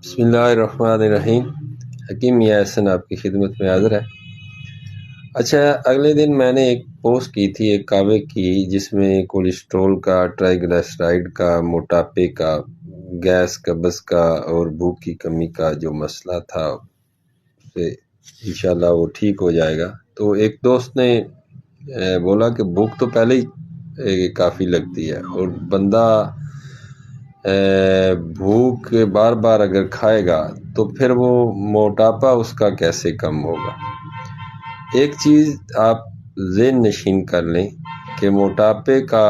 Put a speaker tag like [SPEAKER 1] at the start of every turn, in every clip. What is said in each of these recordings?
[SPEAKER 1] بسم اللہ الرحمن الرحیم۔ حکیم میاں احسن آپ کی خدمت میں حاضر ہے۔ اچھا، اگلے دن میں نے ایک پوسٹ کی تھی ایک کعوے کی، جس میں کولیسٹرول کا، ٹرائیگلسرائڈ کا، موٹاپے کا، گیس قبض کا اور بھوک کی کمی کا جو مسئلہ تھا اسے انشاءاللہ وہ ٹھیک ہو جائے گا۔ تو ایک دوست نے بولا کہ بھوک تو پہلے ہی کافی لگتی ہے، اور بندہ بھوک بار بار اگر کھائے گا تو پھر وہ موٹاپا اس کا کیسے کم ہوگا۔ ایک چیز آپ ذہن نشین کر لیں کہ موٹاپے کا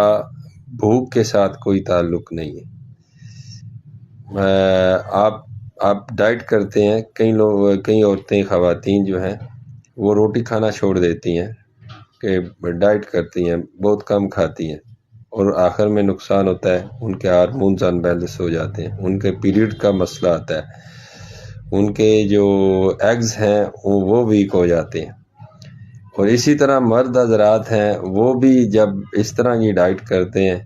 [SPEAKER 1] بھوک کے ساتھ کوئی تعلق نہیں ہے۔ آپ ڈائٹ کرتے ہیں، کئی عورتیں خواتین جو ہیں وہ روٹی کھانا چھوڑ دیتی ہیں کہ ڈائٹ کرتی ہیں، بہت کم کھاتی ہیں، اور آخر میں نقصان ہوتا ہے، ان کے ہارمونز ان بیلنس ہو جاتے ہیں، ان کے پیریڈ کا مسئلہ آتا ہے، ان کے جو ایگز ہیں وہ ویک ہو جاتے ہیں۔ اور اسی طرح مرد حضرات ہیں، وہ بھی جب اس طرح کی ڈائٹ کرتے ہیں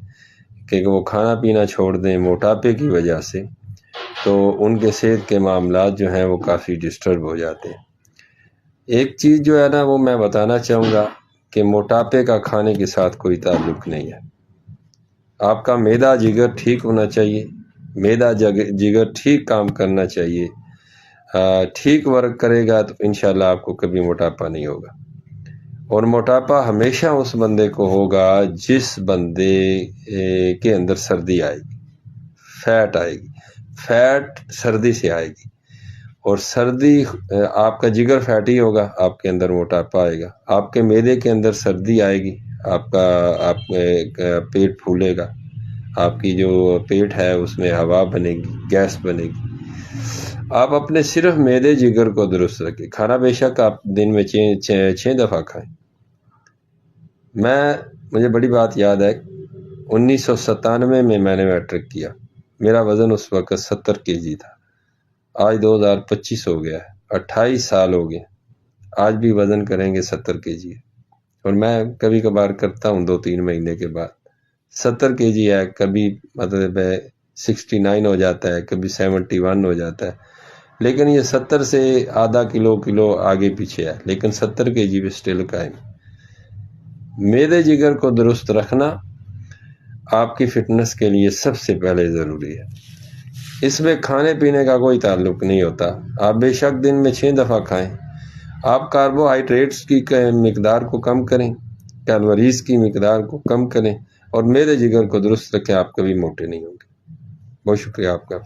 [SPEAKER 1] کہ وہ کھانا پینا چھوڑ دیں موٹاپے کی وجہ سے، تو ان کے صحت کے معاملات جو ہیں وہ کافی ڈسٹرب ہو جاتے ہیں۔ ایک چیز جو ہے نا وہ میں بتانا چاہوں گا کہ موٹاپے کا کھانے کے ساتھ کوئی تعلق نہیں ہے۔ آپ کا معدہ جگر ٹھیک ہونا چاہیے، معدہ جگر ٹھیک کام کرنا چاہیے، ٹھیک ورک کرے گا تو انشاءاللہ آپ کو کبھی موٹاپا نہیں ہوگا۔ اور موٹاپا ہمیشہ اس بندے کو ہوگا جس بندے کے اندر سردی آئے گی، فیٹ آئے گی، فیٹ سردی سے آئے گی، اور سردی آپ کا جگر فیٹی ہوگا، آپ کے اندر موٹاپا آئے گا۔ آپ کے معدے کے اندر سردی آئے گی، آپ پیٹ پھولے گا، آپ کی جو پیٹ ہے اس میں ہوا بنے گی، گیس بنے گی۔ آپ اپنے صرف معدے جگر کو درست رکھیں، کھانا بے شک آپ دن میں 6 دفعہ کھائیں۔ مجھے بڑی بات یاد ہے، 1997 میں نے میٹرک کیا، میرا وزن اس وقت 70 kg تھا، آج 2025 ہو گیا ہے، 28 سال ہو گئے، آج بھی وزن کریں گے 70 kg، اور میں کبھی کبھار کرتا ہوں 2-3 مہینے کے بعد 70 kg ہے، کبھی مطلب 69 ہو جاتا ہے، کبھی 71 ہو جاتا ہے، لیکن یہ 70 سے آدھا کلو آگے پیچھے ہے، لیکن 70 kg بھی سٹل قائم۔ معدے جگر کو درست رکھنا آپ کی فٹنس کے لیے سب سے پہلے ضروری ہے۔ اس میں کھانے پینے کا کوئی تعلق نہیں ہوتا، آپ بے شک دن میں 6 دفعہ کھائیں، آپ کاربوہائیڈریٹس کی مقدار کو کم کریں، کیلوریز کی مقدار کو کم کریں، اور معدے جگر کو درست رکھیں، آپ کبھی موٹے نہیں ہوں گے۔ بہت شکریہ آپ کا۔